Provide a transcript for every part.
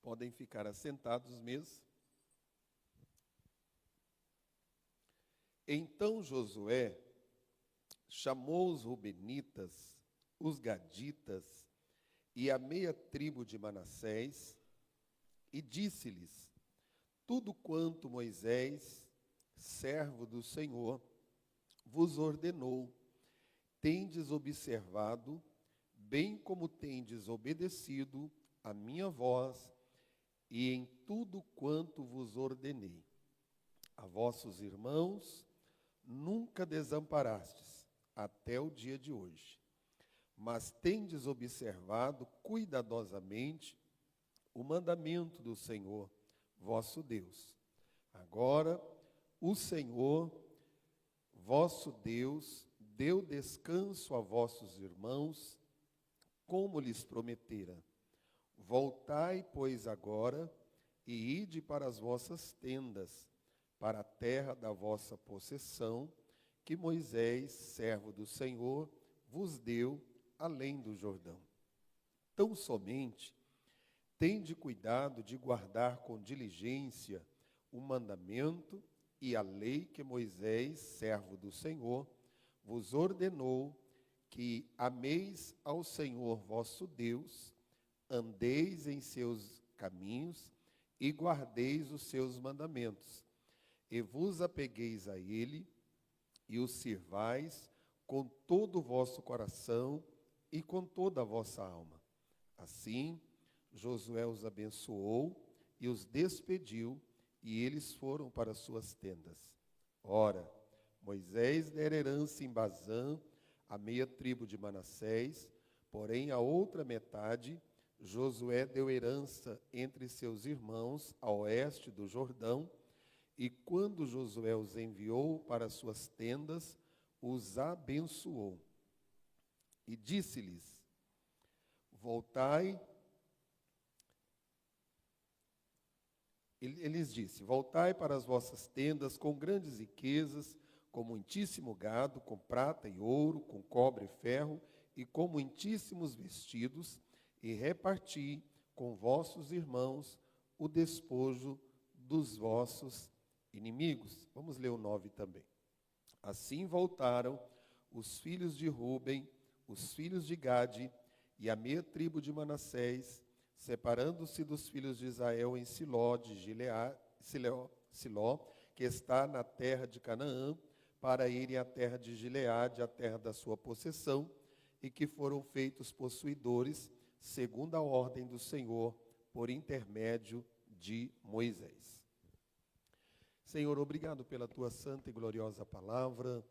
Podem ficar assentados mesmo. Então Josué chamou os rubenitas, os gaditas e a meia tribo de Manassés e disse-lhes: tudo quanto Moisés, servo do Senhor, vos ordenou, tendes observado, bem como tendes obedecido a minha voz, e em tudo quanto vos ordenei. A vossos irmãos nunca desamparastes, até o dia de hoje. Mas tendes observado cuidadosamente o mandamento do Senhor, vosso Deus. Agora, o Senhor, vosso Deus, deu descanso a vossos irmãos, como lhes prometera. Voltai, pois, agora, e ide para as vossas tendas, para a terra da vossa possessão, que Moisés, servo do Senhor, vos deu além do Jordão. Tão somente tende cuidado de guardar com diligência o mandamento e a lei que Moisés, servo do Senhor, vos ordenou, que ameis ao Senhor vosso Deus, andeis em seus caminhos e guardeis os seus mandamentos, e vos apegueis a ele, e o sirvais com todo o vosso coração e com toda a vossa alma. Assim, Josué os abençoou e os despediu, e eles foram para suas tendas. Ora, Moisés dera herança em Bazã, a meia tribo de Manassés, porém a outra metade, Josué deu herança entre seus irmãos a oeste do Jordão, e quando Josué os enviou para suas tendas, os abençoou. E disse-lhes: voltai. Ele lhes disse: voltai para as vossas tendas com grandes riquezas, com muitíssimo gado, com prata e ouro, com cobre e ferro, e com muitíssimos vestidos, e reparti com vossos irmãos o despojo dos vossos inimigos. Vamos ler o 9 também. Assim voltaram os filhos de Ruben, os filhos de Gade e a meia tribo de Manassés, separando-se dos filhos de Israel em Siló, que está na terra de Canaã, para irem à terra de Gileade, a terra da sua possessão, e que foram feitos possuidores, segundo a ordem do Senhor, por intermédio de Moisés. Senhor, obrigado pela tua santa e gloriosa palavra,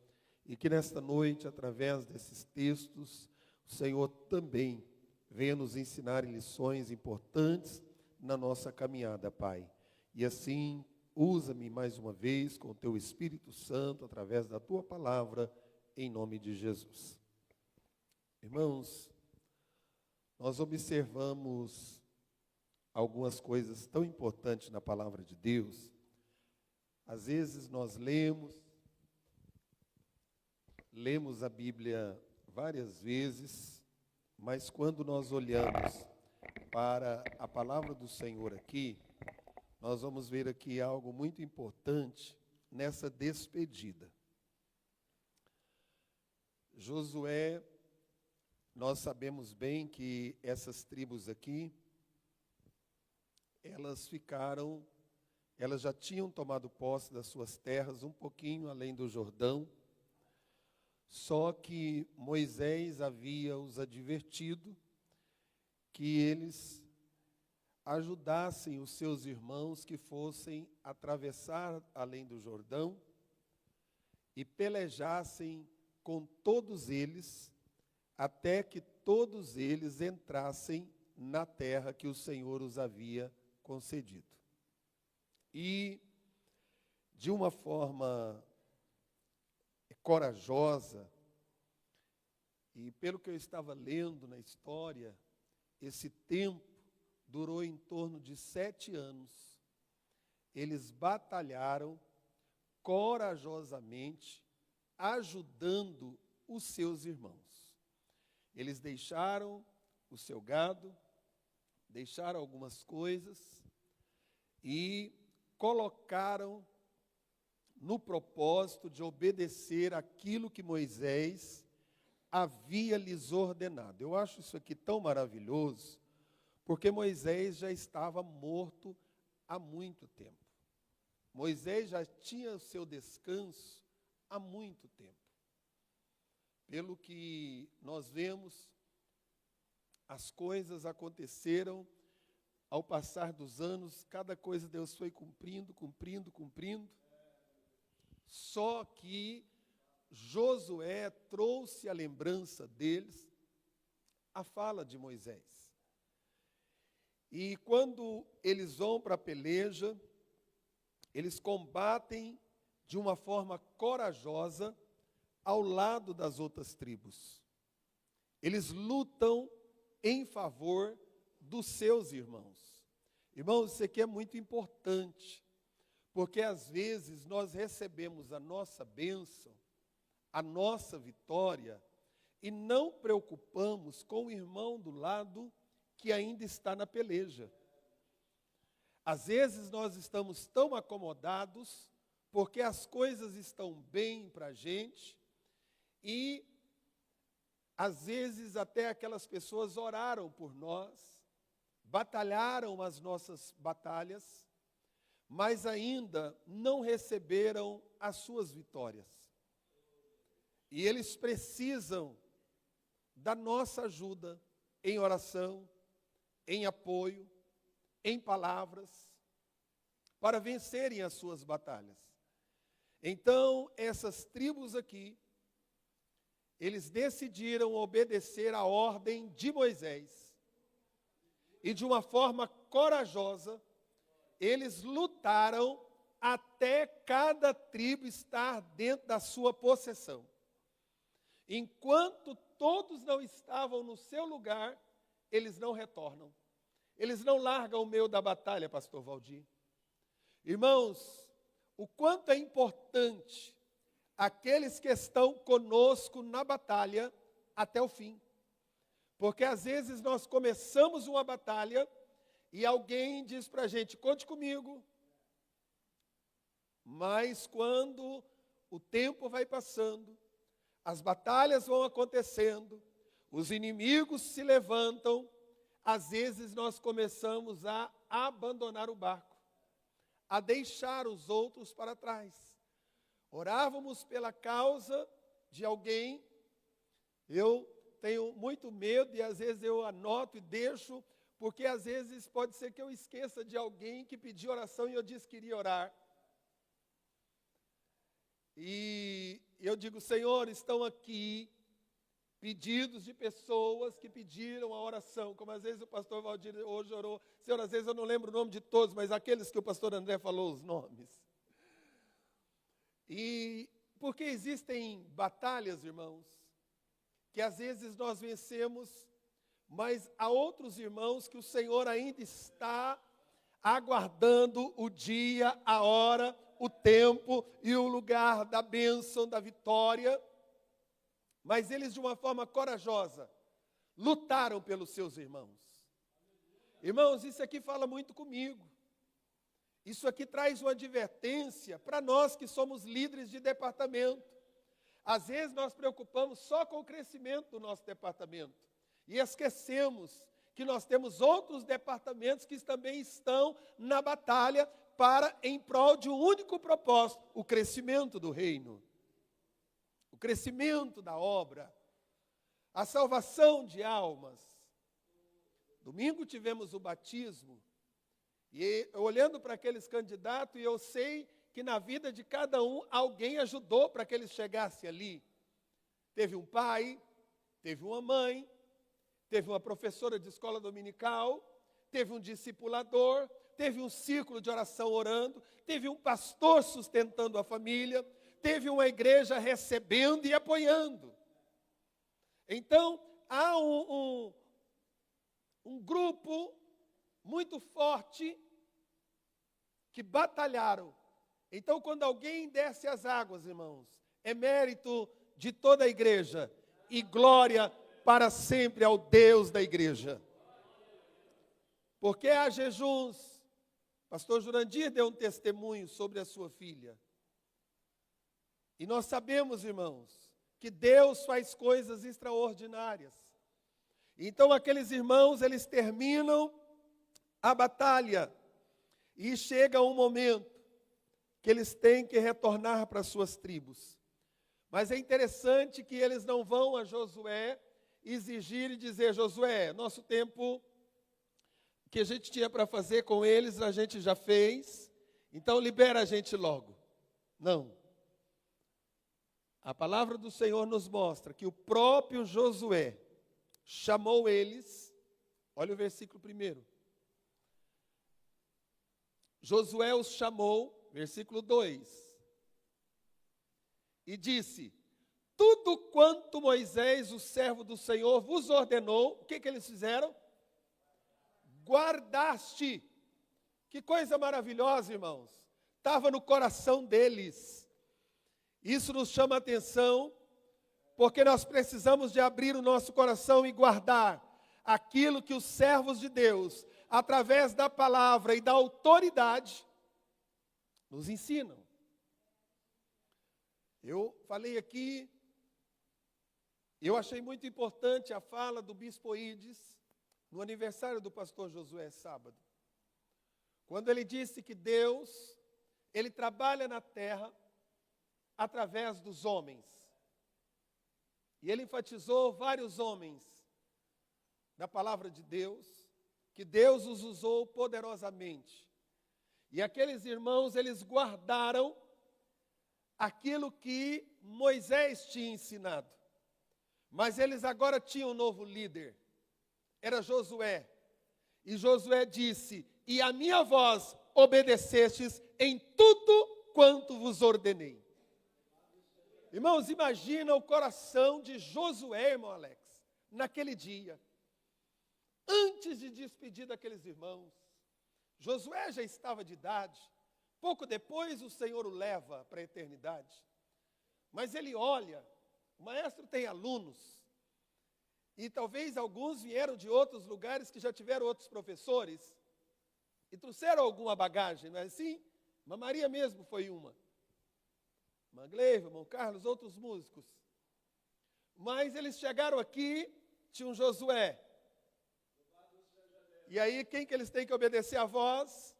e que nesta noite, através desses textos, o Senhor também venha nos ensinar lições importantes na nossa caminhada, Pai. E assim, usa-me mais uma vez com o teu Espírito Santo, através da tua palavra, em nome de Jesus. Irmãos, nós observamos algumas coisas tão importantes na palavra de Deus. Às vezes nós lemos a Bíblia várias vezes, mas quando nós olhamos para a palavra do Senhor aqui, nós vamos ver aqui algo muito importante nessa despedida. Josué, nós sabemos bem que essas tribos aqui, elas já tinham tomado posse das suas terras um pouquinho além do Jordão, só que Moisés havia os advertido que eles ajudassem os seus irmãos que fossem atravessar além do Jordão e pelejassem com todos eles, até que todos eles entrassem na terra que o Senhor os havia concedido. E, de uma forma corajosa, e pelo que eu estava lendo na história, esse tempo durou em torno de 7 anos. Eles batalharam corajosamente, ajudando os seus irmãos. Eles deixaram o seu gado, deixaram algumas coisas e colocaram no propósito de obedecer aquilo que Moisés havia lhes ordenado. Eu acho isso aqui tão maravilhoso, porque Moisés já estava morto há muito tempo. Moisés já tinha o seu descanso há muito tempo. Pelo que nós vemos, as coisas aconteceram ao passar dos anos, cada coisa Deus foi cumprindo. Só que Josué trouxe a lembrança deles a fala de Moisés. E quando eles vão para a peleja, eles combatem de uma forma corajosa ao lado das outras tribos. Eles lutam em favor dos seus irmãos. Irmãos, isso aqui é muito importante, porque às vezes nós recebemos a nossa bênção, a nossa vitória, e não preocupamos com o irmão do lado que ainda está na peleja. Às vezes nós estamos tão acomodados, porque as coisas estão bem para a gente, e às vezes até aquelas pessoas oraram por nós, batalharam as nossas batalhas, mas ainda não receberam as suas vitórias. E eles precisam da nossa ajuda em oração, em apoio, em palavras, para vencerem as suas batalhas. Então, essas tribos aqui, eles decidiram obedecer a ordem de Moisés. E de uma forma corajosa, eles lutaram até cada tribo estar dentro da sua possessão. Enquanto todos não estavam no seu lugar, eles não retornam. Eles não largam o meio da batalha, pastor Valdir. Irmãos, o quanto é importante aqueles que estão conosco na batalha até o fim. Porque às vezes nós começamos uma batalha e alguém diz para a gente, conte comigo. Mas quando o tempo vai passando, as batalhas vão acontecendo, os inimigos se levantam, às vezes nós começamos a abandonar o barco, a deixar os outros para trás. Orávamos pela causa de alguém, eu tenho muito medo e às vezes eu anoto e deixo, porque às vezes pode ser que eu esqueça de alguém que pediu oração e eu disse que iria orar. E eu digo, Senhor, estão aqui pedidos de pessoas que pediram a oração, como às vezes o pastor Valdir hoje orou. Senhor, às vezes eu não lembro o nome de todos, mas aqueles que o pastor André falou os nomes. E porque existem batalhas, irmãos, que às vezes nós vencemos, mas há outros irmãos que o Senhor ainda está aguardando o dia, a hora, o tempo e o lugar da bênção, da vitória. Mas eles, de uma forma corajosa, lutaram pelos seus irmãos. Irmãos, isso aqui fala muito comigo. Isso aqui traz uma advertência para nós que somos líderes de departamento. Às vezes nós preocupamos só com o crescimento do nosso departamento. E esquecemos que nós temos outros departamentos que também estão na batalha para, em prol de um único propósito, o crescimento do reino. O crescimento da obra, a salvação de almas. Domingo tivemos o batismo, e olhando para aqueles candidatos, e eu sei que na vida de cada um, alguém ajudou para que eles chegassem ali. Teve um pai, teve uma mãe, teve uma professora de escola dominical, teve um discipulador, teve um círculo de oração orando, teve um pastor sustentando a família, teve uma igreja recebendo e apoiando. Então, há um grupo muito forte que batalharam. Então, quando alguém desce as águas, irmãos, é mérito de toda a igreja e glória para sempre ao Deus da igreja. Porque há jejuns. Pastor Jurandir deu um testemunho sobre a sua filha. E nós sabemos, irmãos, que Deus faz coisas extraordinárias. Então aqueles irmãos, eles terminam a batalha e chega um momento que eles têm que retornar para suas tribos. Mas é interessante que eles não vão a Josué exigir e dizer: Josué, nosso tempo que a gente tinha para fazer com eles, a gente já fez, então libera a gente logo. Não. A palavra do Senhor nos mostra que o próprio Josué chamou eles, olha o versículo 1. Josué os chamou, versículo 2, e disse: tudo quanto Moisés, o servo do Senhor, vos ordenou, o que eles fizeram? Guardaste. Que coisa maravilhosa, irmãos. Estava no coração deles. Isso nos chama a atenção, porque nós precisamos de abrir o nosso coração e guardar aquilo que os servos de Deus, através da palavra e da autoridade, nos ensinam. Eu falei aqui, eu achei muito importante a fala do bispo Ides, no aniversário do pastor Josué, sábado. Quando ele disse que Deus, ele trabalha na terra através dos homens. E ele enfatizou vários homens da palavra de Deus, que Deus os usou poderosamente. E aqueles irmãos, eles guardaram aquilo que Moisés tinha ensinado. Mas eles agora tinham um novo líder. Era Josué. E Josué disse: e a minha voz obedecestes em tudo quanto vos ordenei. Irmãos, imagina o coração de Josué, irmão Alex, naquele dia. Antes de despedir daqueles irmãos. Josué já estava de idade. Pouco depois o Senhor o leva para a eternidade. Mas ele olha, o maestro tem alunos. E talvez alguns vieram de outros lugares que já tiveram outros professores e trouxeram alguma bagagem, não é assim? Irmã Maria mesmo foi uma. Irmã Gleiva, irmão Carlos, outros músicos. Mas eles chegaram aqui, tinha um Josué. E aí quem que eles têm que obedecer a voz?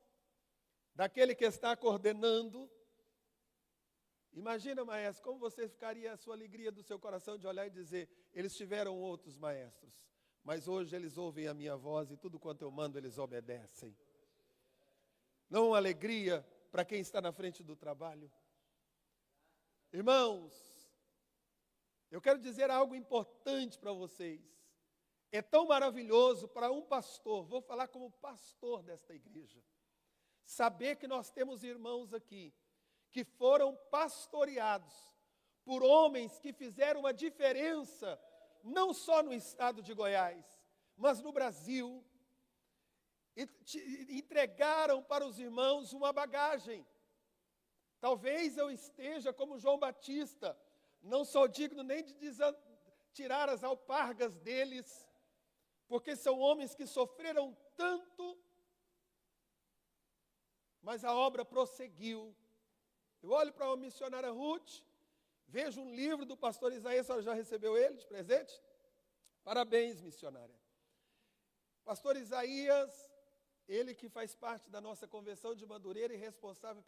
Daquele que está coordenando. Imagina, maestro, como você ficaria a sua alegria do seu coração de olhar e dizer: eles tiveram outros maestros, mas hoje eles ouvem a minha voz e tudo quanto eu mando eles obedecem. Não uma alegria para quem está na frente do trabalho? Irmãos, eu quero dizer algo importante para vocês. É tão maravilhoso para um pastor, vou falar como pastor desta igreja, saber que nós temos irmãos aqui que foram pastoreados por homens que fizeram uma diferença, não só no estado de Goiás, mas no Brasil, e entregaram para os irmãos uma bagagem. Talvez eu esteja como João Batista, não sou digno nem de tirar as alpargas deles, porque são homens que sofreram tanto, mas a obra prosseguiu. Eu olho para a missionária Ruth, vejo um livro do pastor Isaías, a senhora já recebeu ele de presente? Parabéns, missionária. Pastor Isaías, ele que faz parte da nossa convenção de Madureira e responsável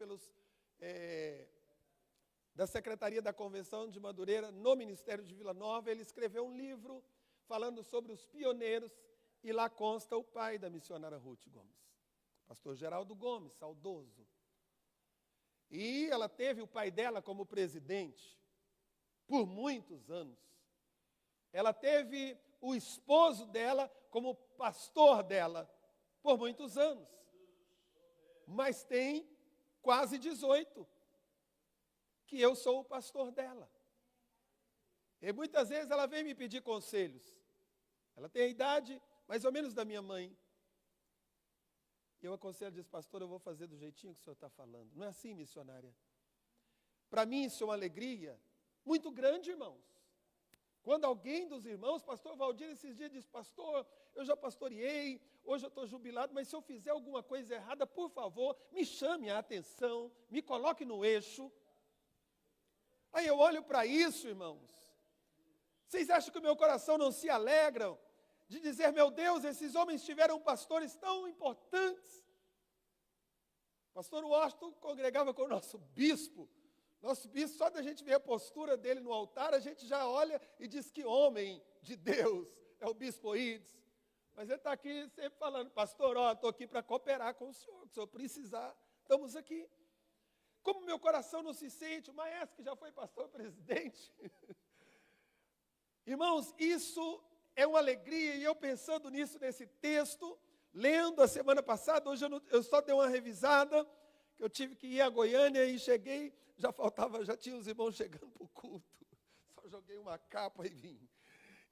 da Secretaria da Convenção de Madureira no Ministério de Vila Nova, ele escreveu um livro falando sobre os pioneiros, e lá consta o pai da missionária Ruth Gomes, pastor Geraldo Gomes, saudoso. E ela teve o pai dela como presidente por muitos anos. Ela teve o esposo dela como pastor dela por muitos anos. Mas tem quase 18 que eu sou o pastor dela. E muitas vezes ela vem me pedir conselhos. Ela tem a idade mais ou menos da minha mãe. Eu aconselho, diz: pastor, eu vou fazer do jeitinho que o senhor está falando. Não é assim, missionária? Para mim isso é uma alegria muito grande, irmãos. Quando alguém dos irmãos, pastor Valdir, esses dias diz, pastor, eu já pastoreei, hoje eu estou jubilado, mas se eu fizer alguma coisa errada, por favor, me chame a atenção, me coloque no eixo. Aí eu olho para isso, irmãos. Vocês acham que o meu coração não se alegra de dizer, meu Deus, esses homens tiveram pastores tão importantes? Pastor Washington congregava com o nosso bispo. Nosso bispo, só da gente ver a postura dele no altar, a gente já olha e diz que homem de Deus é o bispo Ides. Mas ele está aqui sempre falando, pastor, estou aqui para cooperar com o senhor, se o senhor precisar, estamos aqui. Como meu coração não se sente, o maestro que já foi pastor presidente. Irmãos, isso é uma alegria, e eu pensando nisso, nesse texto, lendo a semana passada, hoje eu só dei uma revisada, que eu tive que ir a Goiânia e cheguei, já tinha os irmãos chegando para o culto, só joguei uma capa e vim.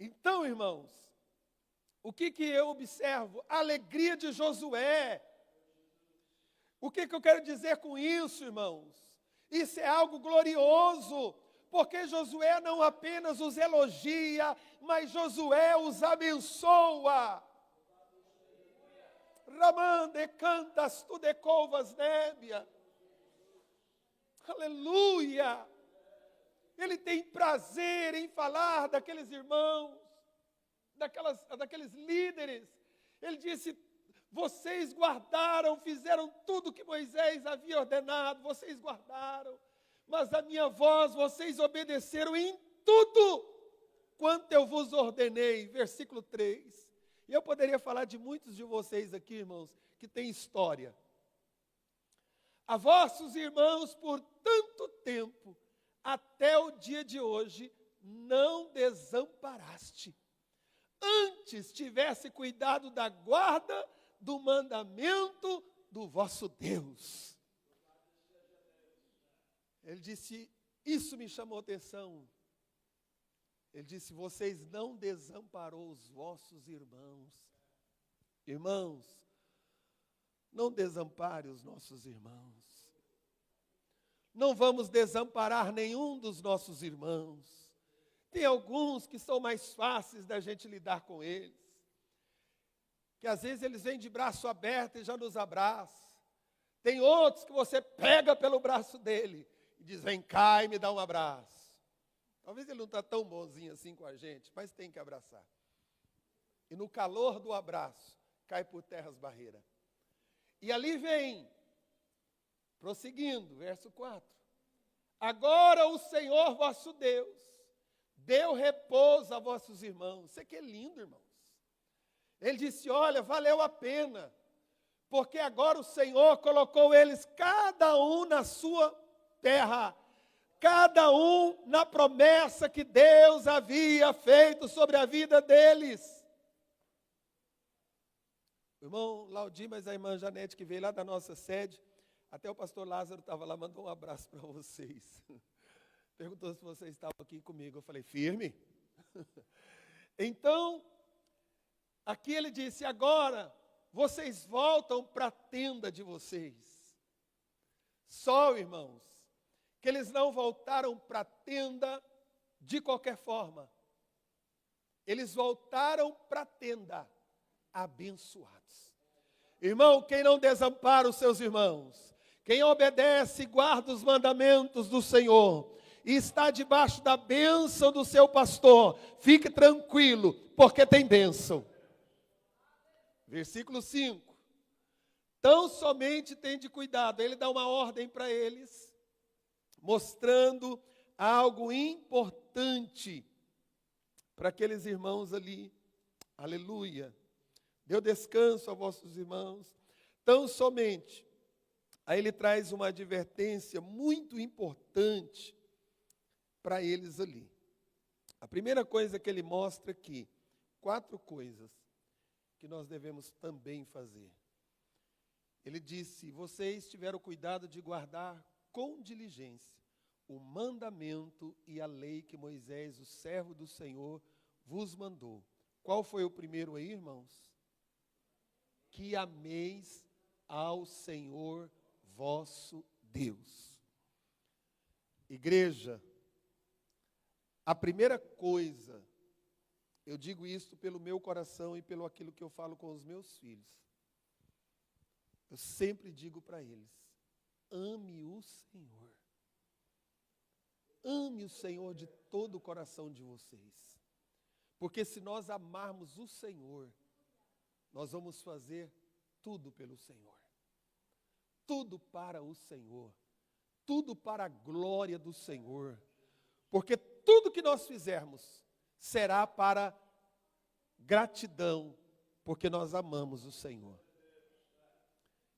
Então, irmãos, o que eu observo? A alegria de Josué. O que eu quero dizer com isso, irmãos? Isso é algo glorioso, porque Josué não apenas os elogia, mas Josué os abençoa. Ramande cantas tu de covas nébia. Aleluia! Ele tem prazer em falar daqueles irmãos, daqueles líderes. Ele disse, vocês guardaram, fizeram tudo que Moisés havia ordenado, vocês guardaram, mas a minha voz vocês obedeceram em tudo quanto eu vos ordenei. Versículo 3. E eu poderia falar de muitos de vocês aqui, irmãos, que têm história. A vossos irmãos, por tanto tempo, até o dia de hoje, não desamparaste. Antes tivesse cuidado da guarda do mandamento do vosso Deus. Ele disse, isso me chamou atenção. Ele disse, vocês não desamparou os vossos irmãos. Irmãos, não desampare os nossos irmãos. Não vamos desamparar nenhum dos nossos irmãos. Tem alguns que são mais fáceis da gente lidar com eles. Que às vezes eles vêm de braço aberto e já nos abraçam. Tem outros que você pega pelo braço dele e diz, vem cá e me dá um abraço. Talvez ele não está tão bonzinho assim com a gente, mas tem que abraçar. E no calor do abraço, cai por terra as barreiras. E ali vem, prosseguindo, verso 4. Agora o Senhor vosso Deus deu repouso a vossos irmãos. Isso aqui é lindo, irmãos. Ele disse, olha, valeu a pena, porque agora o Senhor colocou eles, cada um na sua terra, cada um na promessa que Deus havia feito sobre a vida deles. O irmão Laudir, mas a irmã Janete, que veio lá da nossa sede, até o pastor Lázaro estava lá, mandou um abraço para vocês. Perguntou se vocês estavam aqui comigo. Eu falei, firme. Então, aqui ele disse, agora vocês voltam para a tenda de vocês. Só, irmãos, que eles não voltaram para a tenda de qualquer forma. Eles voltaram para a tenda abençoados. Irmão, quem não desampara os seus irmãos, quem obedece e guarda os mandamentos do Senhor, e está debaixo da bênção do seu pastor, fique tranquilo, porque tem bênção. Versículo 5. Tão somente tende cuidado. Ele dá uma ordem para eles, mostrando algo importante para aqueles irmãos ali. Aleluia. Deu descanso a vossos irmãos. Tão somente. Aí ele traz uma advertência muito importante para eles ali. A primeira coisa que ele mostra aqui, 4 coisas que nós devemos também fazer. Ele disse, vocês tiveram cuidado de guardar com diligência o mandamento e a lei que Moisés, o servo do Senhor, vos mandou. Qual foi o primeiro aí, irmãos? Que ameis ao Senhor vosso Deus. Igreja, A primeira coisa, eu digo isso pelo meu coração e pelo aquilo que eu falo com os meus filhos. Eu sempre digo para eles: ame o Senhor. Ame o Senhor de todo o coração de vocês. Porque se nós amarmos o Senhor, nós vamos fazer tudo pelo Senhor. Tudo para o Senhor. Tudo para a glória do Senhor. Porque tudo que nós fizermos será para gratidão, porque nós amamos o Senhor.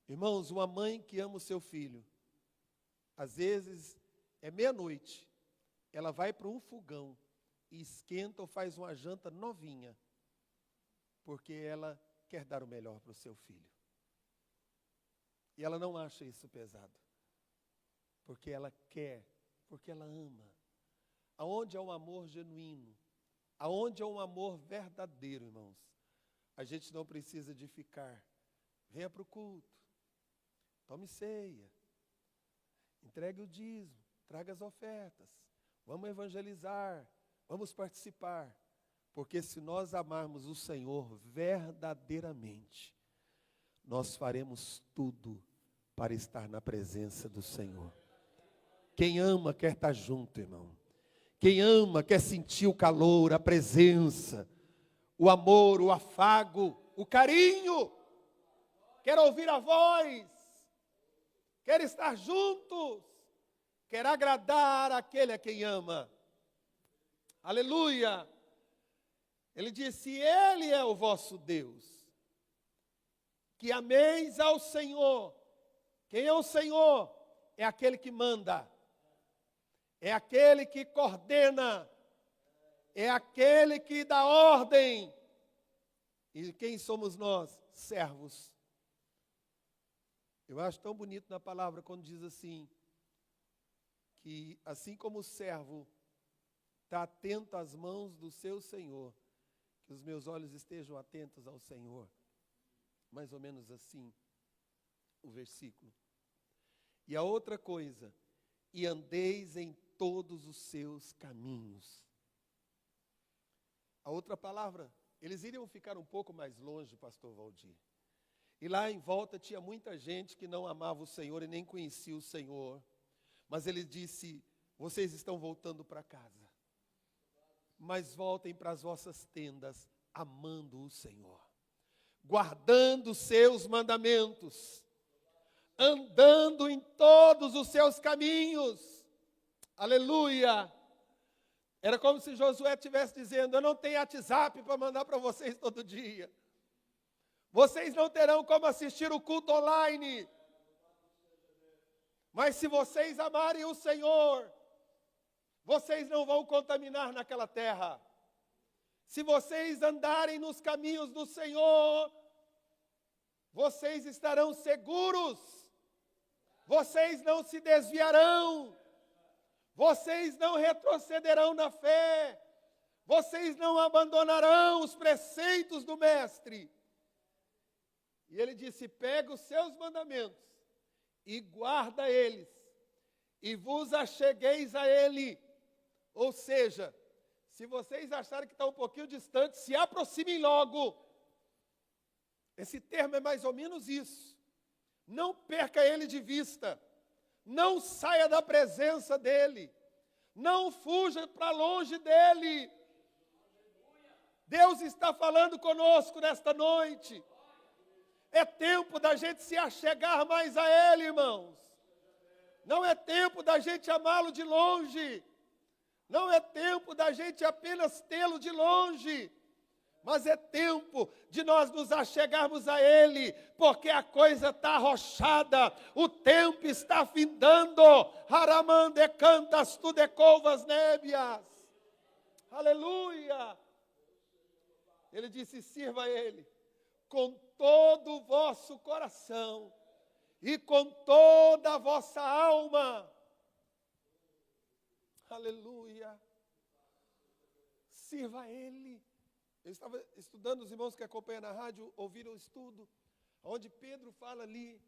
Irmãos, uma mãe que ama o seu filho, às vezes é meia-noite, ela vai para um fogão e esquenta ou faz uma janta novinha, porque ela quer dar o melhor para o seu filho. E ela não acha isso pesado, porque ela quer, porque ela ama. Aonde há um amor genuíno, aonde há um amor verdadeiro, irmãos, a gente não precisa de ficar. Venha para o culto, tome ceia, entregue o dízimo, traga as ofertas, vamos evangelizar, vamos participar. Porque se nós amarmos o Senhor verdadeiramente, nós faremos tudo para estar na presença do Senhor. Quem ama quer estar junto, irmão. Quem ama quer sentir o calor, a presença, o amor, o afago, o carinho. Quer ouvir a voz, quer estar juntos, quer agradar aquele a quem ama. Aleluia! Ele disse: Ele é o vosso Deus, que ameis ao Senhor. Quem é o Senhor? É aquele que manda, é aquele que coordena, é aquele que dá ordem. E quem somos nós? Servos. Eu acho tão bonito na palavra quando diz assim, que assim como o servo está atento às mãos do seu Senhor, que os meus olhos estejam atentos ao Senhor. Mais ou menos assim, o versículo. E a outra coisa, e andeis em todos os seus caminhos. A outra palavra, eles iriam ficar um pouco mais longe, pastor Valdir. E lá em volta tinha muita gente que não amava o Senhor e nem conhecia o Senhor. Mas ele disse: vocês estão voltando para casa, mas voltem para as vossas tendas, amando o Senhor, guardando os seus mandamentos, andando em todos os seus caminhos. Aleluia! Era como se Josué estivesse dizendo: eu não tenho WhatsApp para mandar para vocês todo dia. Vocês não terão como assistir o culto online. Mas se vocês amarem o Senhor, vocês não vão contaminar naquela terra. Se vocês andarem nos caminhos do Senhor, vocês estarão seguros. Vocês não se desviarão. Vocês não retrocederão na fé. Vocês não abandonarão os preceitos do Mestre. E ele disse: pega os seus mandamentos e guarda eles, e vos achegueis a ele. Ou seja, se vocês acharem que está um pouquinho distante, se aproximem logo. Esse termo é mais ou menos isso. Não perca ele de vista. Não saia da presença dele. Não fuja para longe dele. Deus está falando conosco nesta noite. É tempo da gente se achegar mais a ele, irmãos. Não é tempo da gente amá-lo de longe. Não é tempo da gente apenas tê-lo de longe. Mas é tempo de nós nos achegarmos a ele, porque a coisa está arrochada, o tempo está findando. Haramande cantas tu de covas nébias. Aleluia! Ele disse: sirva a ele com todo o vosso coração e com toda a vossa alma. Aleluia! Sirva a ele. Eu estava estudando, os irmãos que acompanham na rádio ouviram o estudo, onde Pedro fala ali,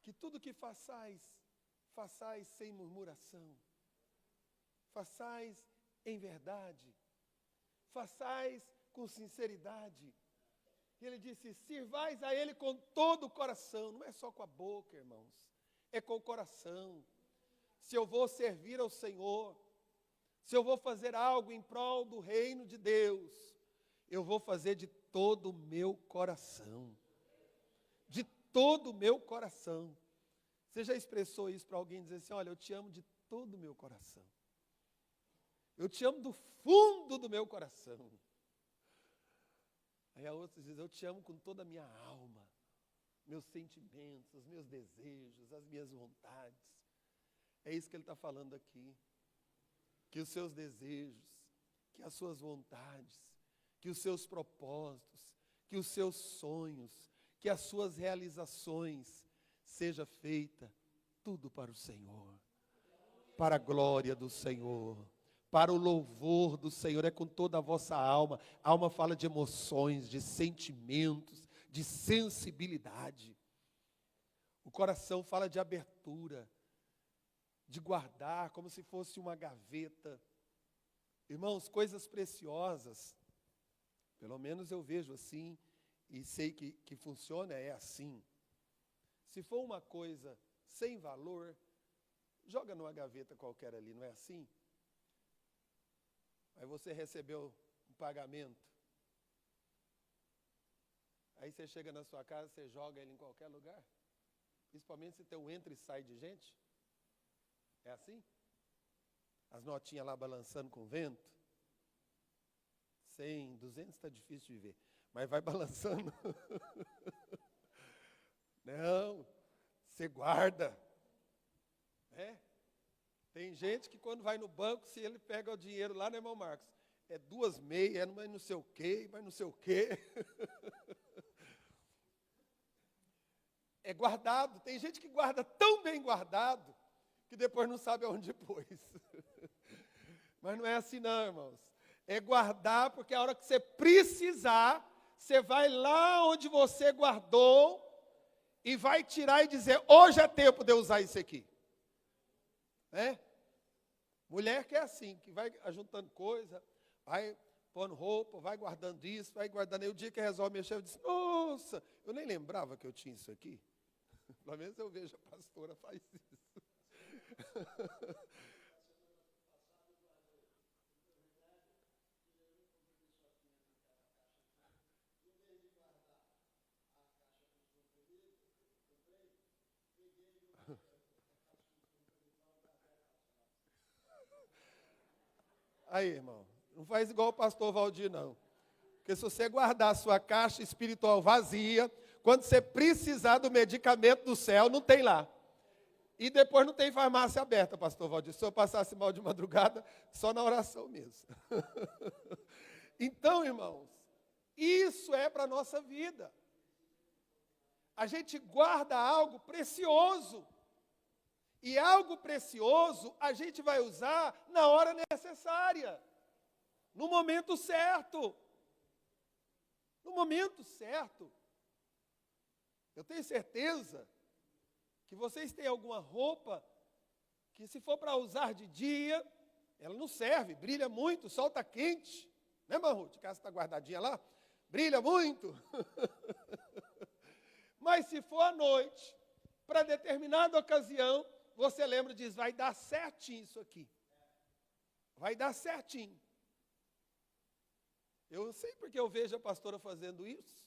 que tudo que façais, façais sem murmuração. Façais em verdade, façais com sinceridade. E ele disse, sirvais a ele com todo o coração, não é só com a boca, irmãos, é com o coração. Se eu vou servir ao Senhor, se eu vou fazer algo em prol do reino de Deus, eu vou fazer de todo o meu coração. De todo o meu coração. Você já expressou isso para alguém, dizer assim, olha, eu te amo de todo o meu coração. Eu te amo do fundo do meu coração. Aí a outra diz, eu te amo com toda a minha alma, meus sentimentos, os meus desejos, as minhas vontades. É isso que ele está falando aqui. Que os seus desejos, que as suas vontades, que os seus propósitos, que os seus sonhos, que as suas realizações seja feita tudo para o Senhor, para a glória do Senhor, para o louvor do Senhor, é com toda a vossa alma. A alma fala de emoções, de sentimentos, de sensibilidade. O coração fala de abertura, de guardar como se fosse uma gaveta. Irmãos, coisas preciosas, pelo menos eu vejo assim, e sei que funciona, é assim. Se for uma coisa sem valor, joga numa gaveta qualquer ali, não é assim? Aí você recebeu um pagamento. Aí você chega na sua casa, você joga ele em qualquer lugar. Principalmente se tem um entra e sai de gente. É assim? As notinhas lá balançando com o vento. 100, 200 está difícil de ver. Mas vai balançando. Não, você guarda. É? Tem gente que quando vai no banco, se ele pega o dinheiro lá, né, irmão Marcos? É 2 meias, é não sei o quê, mas não sei o quê. É guardado. Tem gente que guarda tão bem guardado, que depois não sabe aonde pôs. Mas não é assim não, irmãos. É guardar, porque a hora que você precisar, você vai lá onde você guardou e vai tirar e dizer, hoje é tempo de eu usar isso aqui. Né? Mulher que é assim, que vai ajuntando coisa, vai pondo roupa, vai guardando isso, vai guardando. Aí o dia que resolve mexer, eu disse, nossa, eu nem lembrava que eu tinha isso aqui. Pelo menos eu vejo a pastora faz isso. Aí, irmão, não faz igual o pastor Valdir, não. Porque se você guardar a sua caixa espiritual vazia, quando você precisar do medicamento do céu, não tem lá. E depois não tem farmácia aberta, pastor Valdir. Se eu passasse mal de madrugada, só na oração mesmo. Então, irmãos, isso é para a nossa vida. A gente guarda algo precioso. E algo precioso a gente vai usar na hora necessária, no momento certo. No momento certo. Eu tenho certeza que vocês têm alguma roupa que, se for para usar de dia, ela não serve, brilha muito, o sol está quente. Né, Marruth? A casa está guardadinha lá? Brilha muito. Mas se for à noite, para determinada ocasião, você lembra e diz, vai dar certinho isso aqui. Vai dar certinho. Eu sei porque eu vejo a pastora fazendo isso.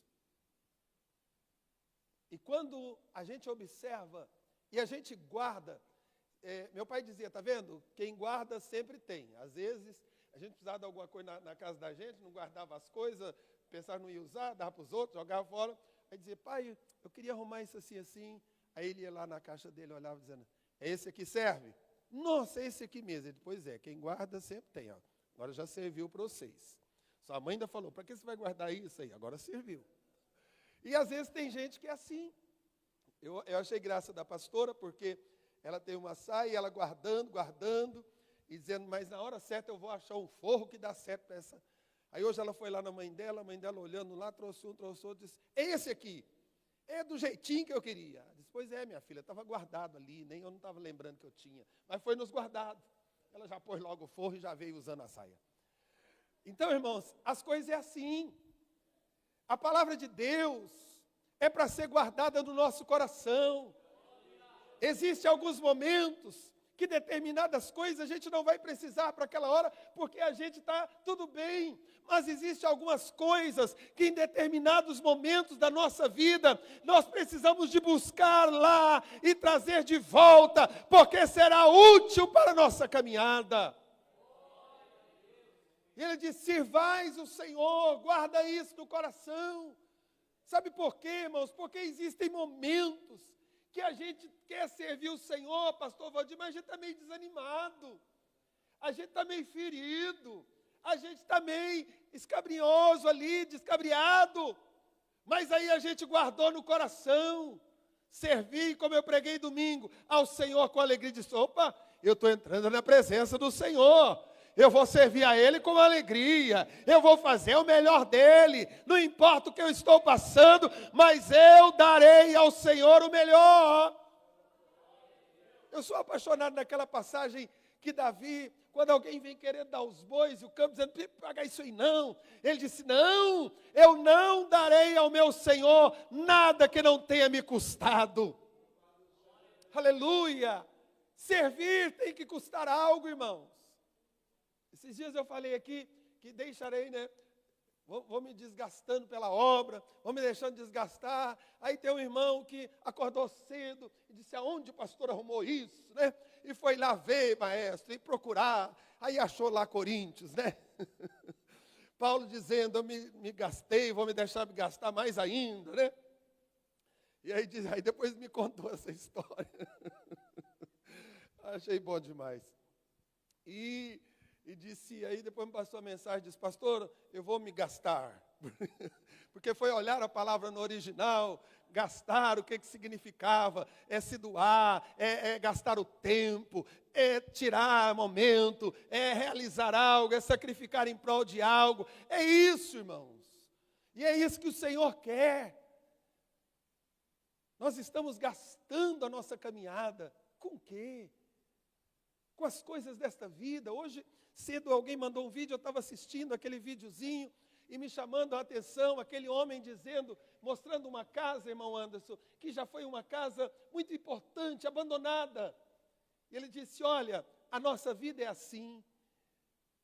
E quando a gente observa e a gente guarda, meu pai dizia, tá vendo? Quem guarda sempre tem. Às vezes, a gente precisava de alguma coisa na casa da gente, não guardava as coisas, pensava não ia usar, dava para os outros, jogava fora. Aí dizia, pai, eu queria arrumar isso assim, assim. Aí ele ia lá na caixa dele, olhava dizendo, é esse aqui serve? Nossa, é esse aqui mesmo. Ele, pois é, quem guarda sempre tem. Ó. Agora já serviu para vocês. Sua mãe ainda falou, para que você vai guardar isso aí? Agora serviu. E às vezes tem gente que é assim. Eu achei graça da pastora, porque ela tem uma saia e ela guardando, e dizendo, mas na hora certa eu vou achar um forro que dá certo para essa. Aí hoje ela foi lá na mãe dela, a mãe dela olhando lá, trouxe um, trouxe outro, disse, é esse aqui. É do jeitinho que eu queria. Pois é, minha filha, estava guardado ali, nem eu não estava lembrando que eu tinha, mas foi nos guardado. ela já pôs logo o forro e já veio usando a saia. Então, irmãos, as coisas é assim. A palavra de Deus é para ser guardada no nosso coração. Existem alguns momentos que determinadas coisas a gente não vai precisar para aquela hora, porque a gente está tudo bem. Mas existem algumas coisas que em determinados momentos da nossa vida, nós precisamos de buscar lá e trazer de volta, porque será útil para a nossa caminhada. E ele diz, sirvais o Senhor, guarda isso no coração. Sabe por quê, irmãos? Porque existem momentos que a gente quer servir o Senhor, pastor Valdir, mas a gente está meio desanimado, a gente está meio ferido, a gente está meio escabrioso ali, descabriado, mas aí a gente guardou no coração, servir, como eu preguei domingo, ao Senhor com alegria, disse, opa, eu estou entrando na presença do Senhor, eu vou servir a Ele com alegria, eu vou fazer o melhor dEle, não importa o que eu estou passando, mas eu darei ao Senhor o melhor. Eu sou apaixonado naquela passagem que Davi, quando alguém vem querer dar os bois, e o campo dizendo, não pagar isso aí não, ele disse, não, eu não darei ao meu Senhor nada que não tenha me custado. Aleluia! Servir tem que custar algo, irmãos. Esses dias eu falei aqui que deixarei, né? Vou me desgastando pela obra, vou me deixando desgastar. Aí tem um irmão que acordou cedo e disse, aonde o pastor arrumou isso, né? E foi lá ver, maestro, e procurar. Aí achou lá Coríntios, né? Paulo dizendo, eu me gastei, vou me deixar me gastar mais ainda, né? E aí depois me contou essa história. Achei bom demais. E disse, aí depois me passou a mensagem, disse, pastor, eu vou me gastar. Porque foi olhar a palavra no original, gastar, o que significava, é se doar, é gastar o tempo, é tirar momento, é realizar algo, é sacrificar em prol de algo. É isso, irmãos. E é isso que o Senhor quer. Nós estamos gastando a nossa caminhada. Com o quê? Com as coisas desta vida. Hoje, cedo, alguém mandou um vídeo, eu estava assistindo aquele videozinho e me chamando a atenção, aquele homem dizendo, mostrando uma casa, irmão Anderson, que já foi uma casa muito importante, abandonada. E ele disse, olha, a nossa vida é assim.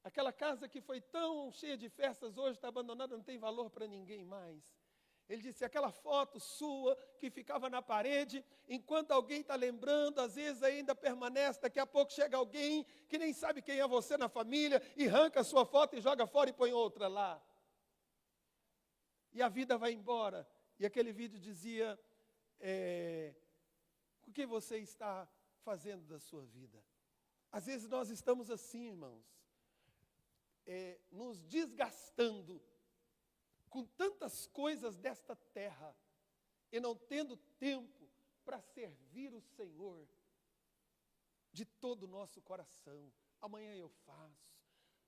Aquela casa que foi tão cheia de festas, hoje está abandonada, não tem valor para ninguém mais. Ele disse, aquela foto sua que ficava na parede, enquanto alguém está lembrando, às vezes ainda permanece, daqui a pouco chega alguém que nem sabe quem é você na família, e arranca a sua foto e joga fora e põe outra lá. E a vida vai embora. E aquele vídeo dizia, o que você está fazendo da sua vida? Às vezes nós estamos assim, irmãos, nos desgastando, com tantas coisas desta terra, e não tendo tempo para servir o Senhor de todo o nosso coração. Amanhã eu faço,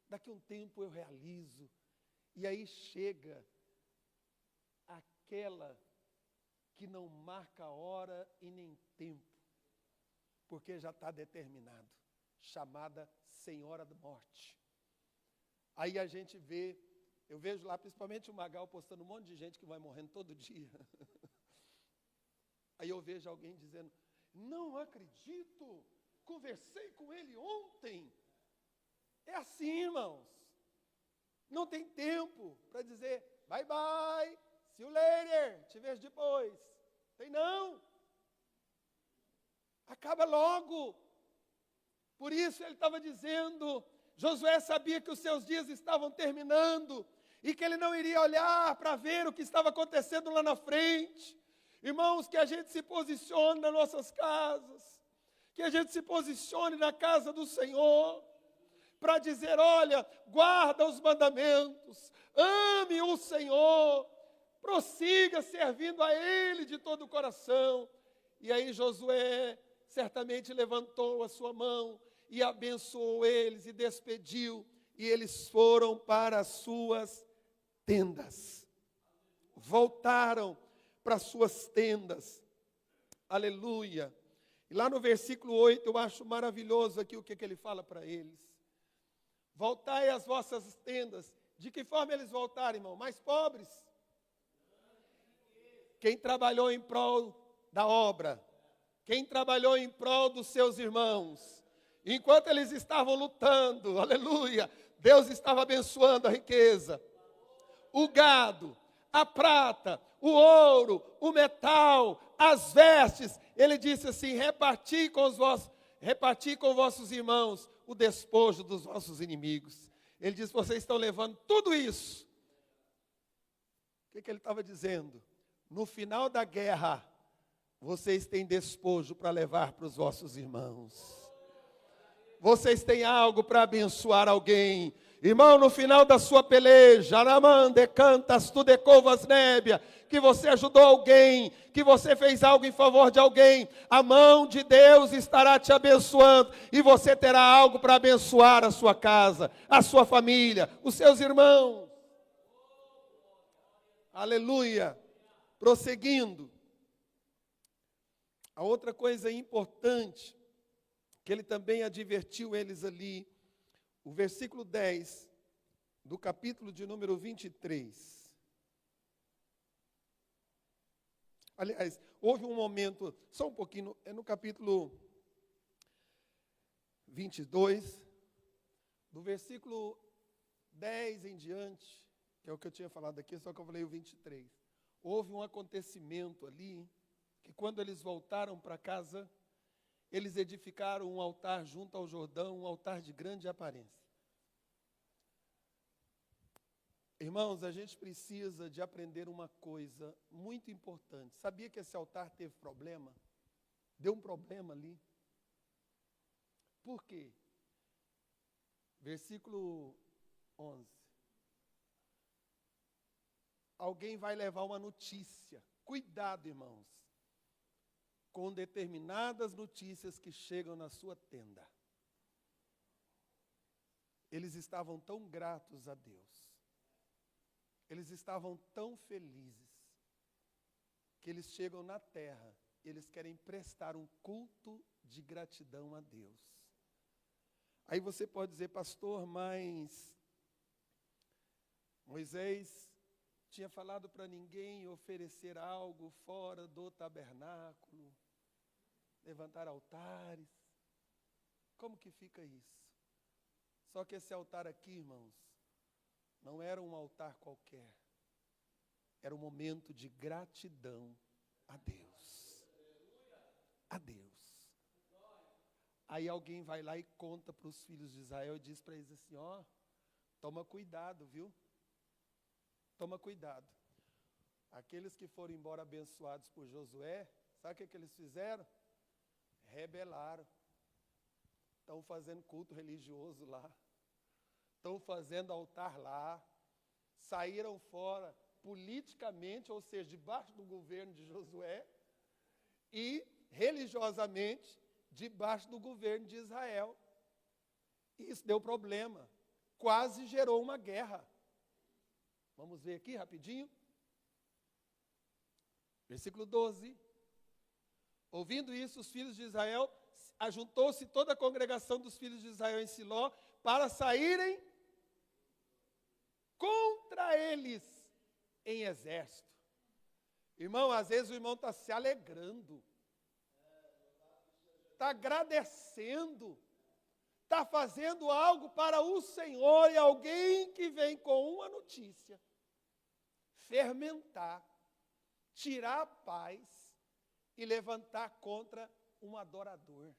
daqui a um tempo eu realizo, e aí chega aquela que não marca hora e nem tempo, porque já está determinado, chamada Senhora da Morte. Aí a gente vê, eu vejo lá principalmente o Magal postando um monte de gente que vai morrendo todo dia. Aí eu vejo alguém dizendo, não acredito, conversei com ele ontem. É assim, irmãos. Não tem tempo para dizer, bye bye, see you later, te vejo depois. Tem não. Acaba logo. Por isso ele estava dizendo, Josué sabia que os seus dias estavam terminando, e que ele não iria olhar para ver o que estava acontecendo lá na frente. Irmãos, que a gente se posicione nas nossas casas, que a gente se posicione na casa do Senhor, para dizer, olha, guarda os mandamentos, ame o Senhor, prossiga servindo a Ele de todo o coração. E aí Josué certamente levantou a sua mão e abençoou eles e despediu, e eles foram para as suas tendas, voltaram para as suas tendas, aleluia. E lá no versículo 8, eu acho maravilhoso aqui o que ele fala para eles. Voltai às vossas tendas. De que forma eles voltaram, irmão? Mais pobres. Quem trabalhou em prol da obra, quem trabalhou em prol dos seus irmãos, enquanto eles estavam lutando, aleluia, Deus estava abençoando a riqueza, o gado, a prata, o ouro, o metal, as vestes. Ele disse assim: reparti com vossos irmãos o despojo dos vossos inimigos. Ele disse: vocês estão levando tudo isso. O que ele estava dizendo? No final da guerra, vocês têm despojo para levar para os vossos irmãos. Vocês têm algo para abençoar alguém. Irmão, no final da sua peleja, aramande, cantas, tu decovas nébia, que você ajudou alguém, que você fez algo em favor de alguém, a mão de Deus estará te abençoando, e você terá algo para abençoar a sua casa, a sua família, os seus irmãos. Aleluia. Prosseguindo. A outra coisa importante, que ele também advertiu eles ali, o versículo 10 do capítulo de número 23. Aliás, houve um momento, só um pouquinho, é no capítulo 22, do versículo 10 em diante, que é o que eu tinha falado aqui, só que eu falei o 23. Houve um acontecimento ali, que quando eles voltaram para casa, eles edificaram um altar junto ao Jordão, um altar de grande aparência. Irmãos, a gente precisa de aprender uma coisa muito importante. Sabia que esse altar teve problema? Deu um problema ali. Por quê? Versículo 11. Alguém vai levar uma notícia. Cuidado, irmãos, com determinadas notícias que chegam na sua tenda. Eles estavam tão gratos a Deus, eles estavam tão felizes, que eles chegam na terra, eles querem prestar um culto de gratidão a Deus. Aí você pode dizer: pastor, mas Moisés tinha falado para ninguém oferecer algo fora do tabernáculo, levantar altares. Como que fica isso? Só que esse altar aqui, irmãos, não era um altar qualquer. Era um momento de gratidão a Deus. A Deus. Aí alguém vai lá e conta para os filhos de Israel e diz para eles assim: ó, toma cuidado, viu? Toma cuidado. Aqueles que foram embora abençoados por Josué, sabe o que eles fizeram? Rebelaram. Estão fazendo culto religioso lá. Estão fazendo altar lá. Saíram fora politicamente, ou seja, debaixo do governo de Josué, e religiosamente debaixo do governo de Israel. Isso deu problema. Quase gerou uma guerra. Vamos ver aqui rapidinho. Versículo 12. Ouvindo isso, os filhos de Israel, ajuntou-se toda a congregação dos filhos de Israel em Siló para saírem contra eles em exército. Irmão, às vezes o irmão está se alegrando, está agradecendo, está fazendo algo para o Senhor, e alguém que vem com uma notícia, fermentar, tirar a paz e levantar contra um adorador.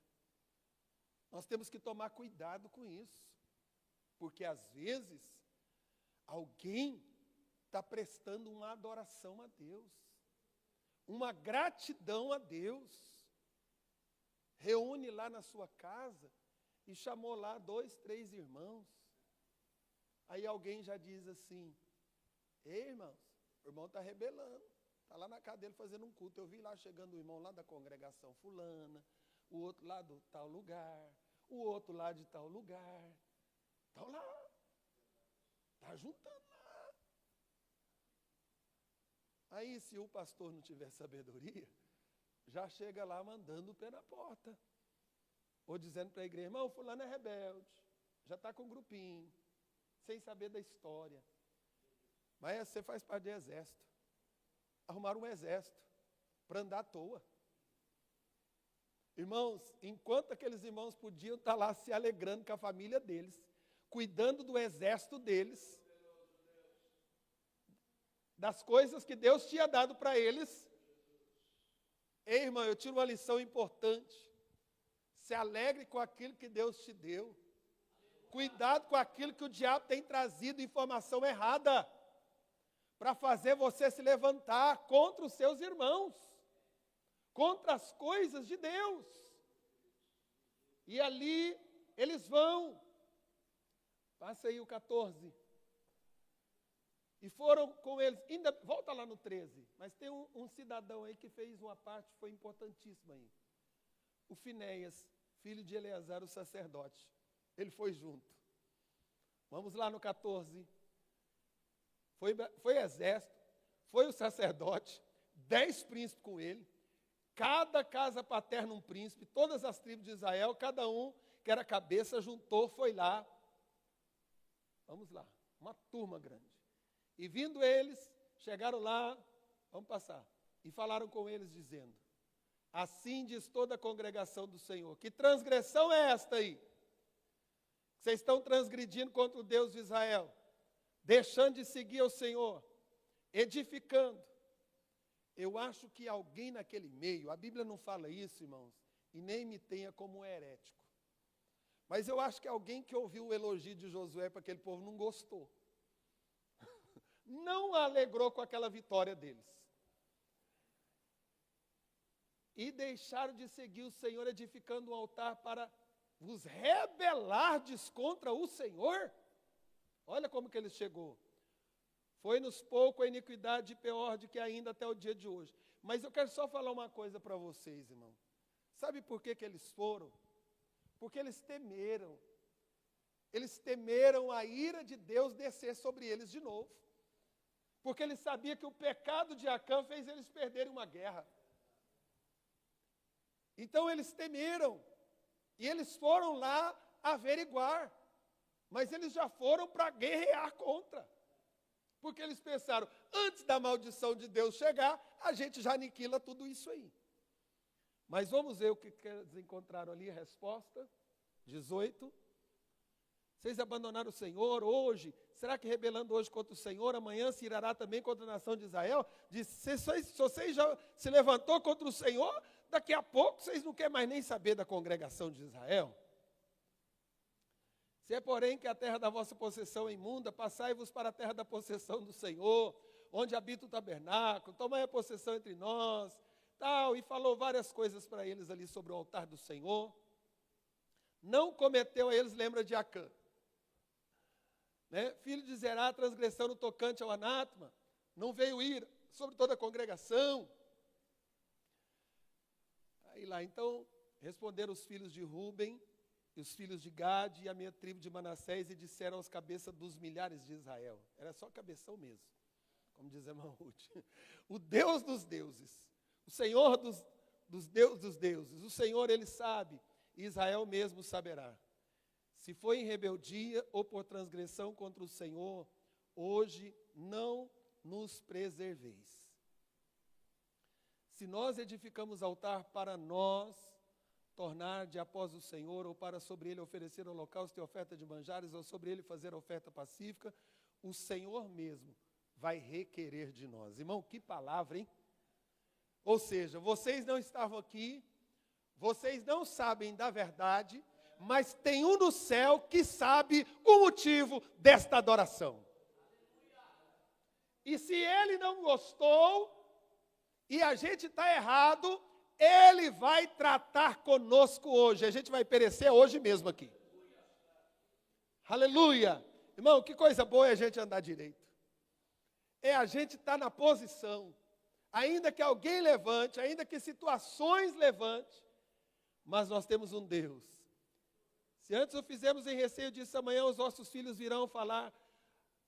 Nós temos que tomar cuidado com isso, porque às vezes alguém está prestando uma adoração a Deus, uma gratidão a Deus. Reúne lá na sua casa e chamou lá 2, 3 irmãos. Aí alguém já diz assim: ei, irmãos, o irmão está rebelando, está lá na casa dele fazendo um culto. Eu vi lá chegando o irmão lá da congregação fulana, o outro lá do tal lugar, o outro lá de tal lugar. Estão lá, está juntando lá. Aí, se o pastor não tiver sabedoria, já chega lá mandando o pé na porta. Ou dizendo para a igreja, irmão, fulano é rebelde, já está com um grupinho, sem saber da história. Mas você faz parte do exército. Arrumaram um exército para andar à toa. Irmãos, enquanto aqueles irmãos podiam estar lá se alegrando com a família deles, cuidando do exército deles, das coisas que Deus tinha dado para eles. Ei, irmão, eu tiro uma lição importante. Se alegre com aquilo que Deus te deu. Cuidado com aquilo que o diabo tem trazido informação errada, para fazer você se levantar contra os seus irmãos, contra as coisas de Deus. E ali eles vão. Passa aí o 14. E foram com eles, ainda volta lá no 13, mas tem um cidadão aí que fez uma parte que foi importantíssima aí. O Finéias, filho de Eleazar, o sacerdote. Ele foi junto. Vamos lá no 14. Foi exército, foi o sacerdote, 10 príncipes com ele, cada casa paterna um príncipe, todas as tribos de Israel, cada um que era cabeça, juntou, foi lá. Vamos lá, uma turma grande. E vindo eles, chegaram lá, vamos passar, e falaram com eles dizendo, assim diz toda a congregação do Senhor, que transgressão é esta aí? Vocês estão transgredindo contra o Deus de Israel, deixando de seguir ao Senhor, edificando. Eu acho que alguém naquele meio, a Bíblia não fala isso, irmãos, e nem me tenha como um herético. Mas eu acho que alguém que ouviu o elogio de Josué para aquele povo não gostou. Não alegrou com aquela vitória deles. E deixaram de seguir o Senhor, edificando um altar para vos rebelardes contra o Senhor. Olha como que ele chegou. Foi-nos pouco a iniquidade pior do que ainda até o dia de hoje. Mas eu quero só falar uma coisa para vocês, irmão. Sabe por que eles foram? Porque eles temeram. Eles temeram a ira de Deus descer sobre eles de novo. Porque eles sabiam que o pecado de Acã fez eles perderem uma guerra. Então eles temeram. E eles foram lá averiguar. Mas eles já foram para guerrear contra. Porque eles pensaram, antes da maldição de Deus chegar, a gente já aniquila tudo isso aí. Mas vamos ver o que eles encontraram ali, a resposta. 18. Vocês abandonaram o Senhor hoje? Será que rebelando hoje contra o Senhor, amanhã se irará também contra a nação de Israel? Se vocês já se levantou contra o Senhor, daqui a pouco vocês não querem mais nem saber da congregação de Israel. Se é, porém, que a terra da vossa possessão é imunda, passai-vos para a terra da possessão do Senhor, onde habita o tabernáculo, tomai a possessão entre nós, tal, e falou várias coisas para eles ali sobre o altar do Senhor. Não cometeu a eles, lembra de Acã, né? Filho de Zerá, transgressão no tocante ao anátema, não veio ir sobre toda a congregação. Aí lá, então, responderam os filhos de Ruben, e os filhos de Gade e a minha tribo de Manassés, e disseram aos cabeças dos milhares de Israel. Era só cabeção mesmo, como diz a irmã Ruth. O Deus dos deuses, o Senhor dos deuses, o Senhor, Ele sabe, e Israel mesmo saberá. Se foi em rebeldia ou por transgressão contra o Senhor, hoje não nos preserveis. Se nós edificamos altar para nós, tornar de após o Senhor, ou para sobre ele oferecer holocausto e oferta de manjares, ou sobre ele fazer oferta pacífica, o Senhor mesmo vai requerer de nós. Irmão, que palavra, hein? Ou seja, vocês não estavam aqui, vocês não sabem da verdade, mas tem um no céu que sabe o motivo desta adoração. E se ele não gostou, e a gente está errado, ele vai tratar conosco hoje. A gente vai perecer hoje mesmo aqui. Aleluia. Irmão, que coisa boa é a gente andar direito. É a gente estar na posição. Ainda que alguém levante, ainda que situações levante, mas nós temos um Deus. Se antes o fizemos em receio disso, amanhã os nossos filhos virão falar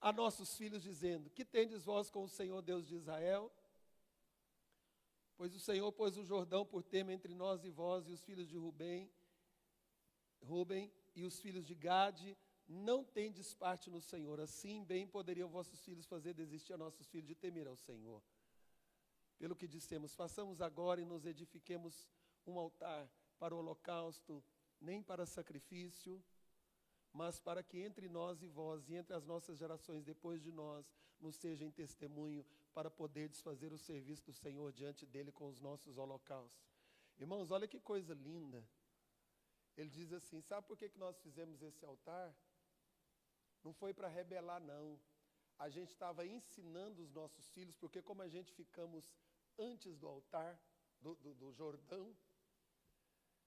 a nossos filhos dizendo, que tendes vós com o Senhor Deus de Israel? Pois o Senhor pôs o Jordão por tema entre nós e vós, e os filhos de Rubem e os filhos de Gade, não tendes parte no Senhor. Assim bem poderiam vossos filhos fazer desistir a nossos filhos de temer ao Senhor. Pelo que dissemos, façamos agora e nos edifiquemos um altar para o holocausto, nem para sacrifício, mas para que entre nós e vós, e entre as nossas gerações depois de nós, nos seja em testemunho, para poder desfazer o serviço do Senhor diante dele com os nossos holocaustos. Irmãos, olha que coisa linda. Ele diz assim, sabe por que nós fizemos esse altar? Não foi para rebelar, não. A gente estava ensinando os nossos filhos, porque como a gente ficamos antes do altar, do Jordão,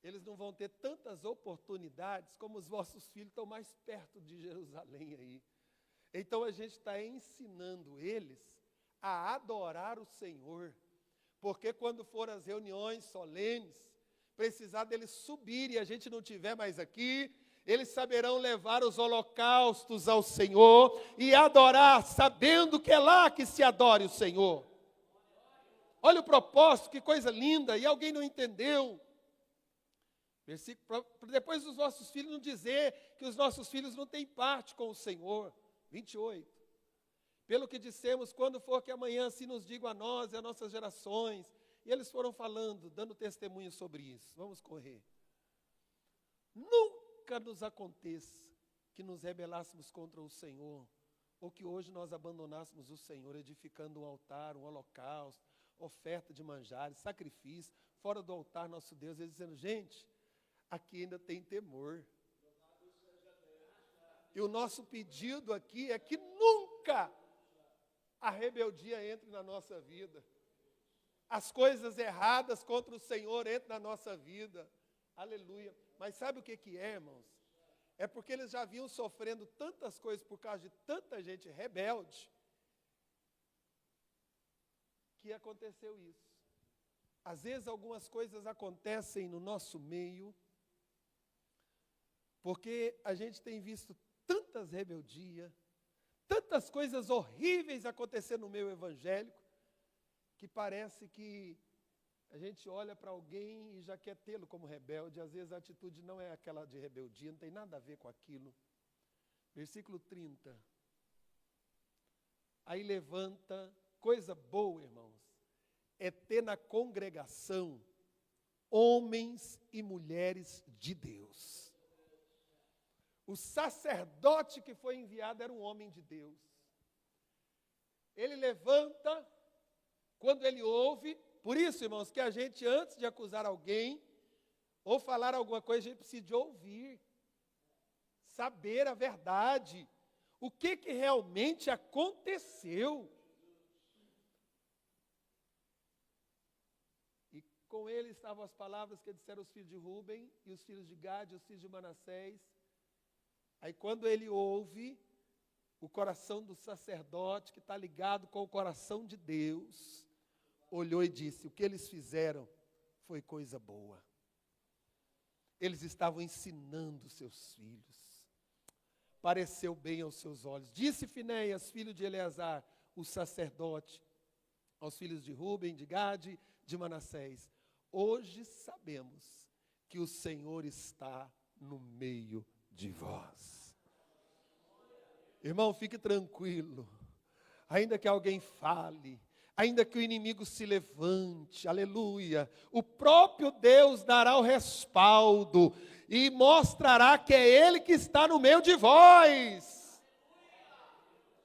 eles não vão ter tantas oportunidades como os vossos filhos estão mais perto de Jerusalém aí. Então a gente está ensinando eles a adorar o Senhor, porque quando for as reuniões solenes, precisar deles subir e a gente não tiver mais aqui, eles saberão levar os holocaustos ao Senhor e adorar, sabendo que é lá que se adore o Senhor. Olha o propósito, que coisa linda, e alguém não entendeu. Depois os nossos filhos não dizer que os nossos filhos não têm parte com o Senhor. 28. Pelo que dissemos, quando for que amanhã se nos digam a nós e a nossas gerações. E eles foram falando, dando testemunho sobre isso. Vamos correr. Nunca nos aconteça que nos rebelássemos contra o Senhor, ou que hoje nós abandonássemos o Senhor, edificando um altar, um holocausto, oferta de manjares, sacrifício, fora do altar nosso Deus, eles dizendo, gente, aqui ainda tem temor. E o nosso pedido aqui é que nunca a rebeldia entre na nossa vida. As coisas erradas contra o Senhor entrem na nossa vida. Aleluia. Mas sabe o que é, irmãos? É porque eles já vinham sofrendo tantas coisas por causa de tanta gente rebelde, que aconteceu isso. Às vezes algumas coisas acontecem no nosso meio, porque a gente tem visto tantas rebeldias, tantas coisas horríveis acontecendo no meio evangélico, que parece que a gente olha para alguém e já quer tê-lo como rebelde. Às vezes a atitude não é aquela de rebeldia, não tem nada a ver com aquilo. Versículo 30. Aí levanta, coisa boa, irmãos, é ter na congregação homens e mulheres de Deus. O sacerdote que foi enviado era um homem de Deus. Ele levanta quando ele ouve. Por isso, irmãos, que a gente, antes de acusar alguém ou falar alguma coisa, a gente precisa de ouvir, saber a verdade, o que realmente aconteceu. E com ele estavam as palavras que disseram os filhos de Rubem, e os filhos de Gade, e os filhos de Manassés. Aí quando ele ouve, o coração do sacerdote, que está ligado com o coração de Deus, olhou e disse, o que eles fizeram foi coisa boa. Eles estavam ensinando seus filhos. Pareceu bem aos seus olhos. Disse Finéias, filho de Eleazar, o sacerdote, aos filhos de Rubem, de Gade, de Manassés, hoje sabemos que o Senhor está no meio de vós. Irmão, fique tranquilo. Ainda que alguém fale, ainda que o inimigo se levante, aleluia, o próprio Deus dará o respaldo e mostrará que é Ele que está no meio de vós.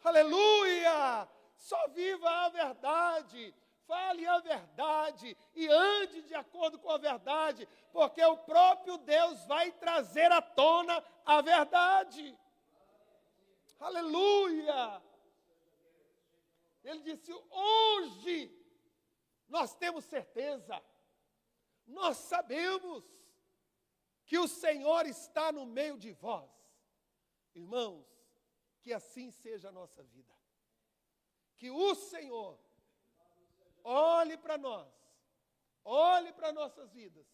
Aleluia! Só viva a verdade, fale a verdade e ande de acordo com a verdade, porque o próprio Deus vai trazer à tona a verdade. Aleluia! Ele disse, hoje nós temos certeza, nós sabemos que o Senhor está no meio de vós. Irmãos, que assim seja a nossa vida. Que o Senhor olhe para nós, olhe para nossas vidas